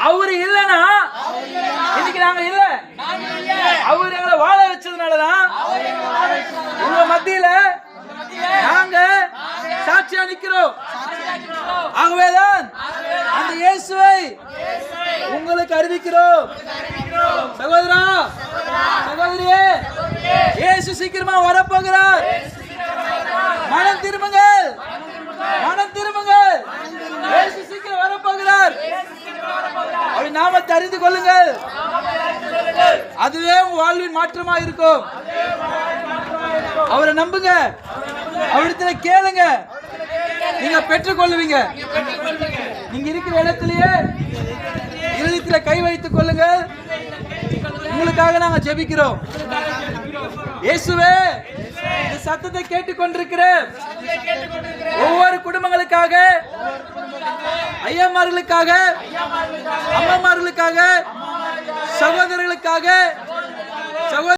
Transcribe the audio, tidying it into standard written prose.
அவரு இல்லைன்னா இன்னைக்கு நாங்க இல்ல. அவர் எங்களை வாழ வச்சதுனாலதான் உங்க மத்தியில நாங்க சாட்சியா நிக்கிறோம். ஆகவேதான் அந்த இயேசுவை உங்களுக்கு அறிவிக்கிறோம். சகோதரா, சகோதரியே, இயேசு சீக்கிரமா வரப்போகிறார். மனம் திரும்புங்கள், மனம் திரும்புங்கள். இயேசு சீக்கிரம் வரப்போகிறார். அவர் நாமத்தை அறிந்து கொள்ளுங்கள். அதுவே உங்க வாழ்வின் மாற்றமா இருக்கும். அவரை நம்புங்க, அவரிடத்துல கேளுங்க, நீங்க பெற்றுக் கொள்ளுவீங்க. நீங்க இருக்கிற இடத்திலேயே இருதயத்துல கை வைத்துக் கொள்ளுங்க. உங்களுக்காக நாங்க ஜெபிக்கிறோம். இயேசுவே, இந்த சத்தத்தை கேட்டுக் கொண்டிருக்கிற ஒவ்வொரு குடும்பங்களுக்காக, ஐயமார்களுக்காக, அம்மாமார்களுக்காக, சகோதரர்களுக்காக,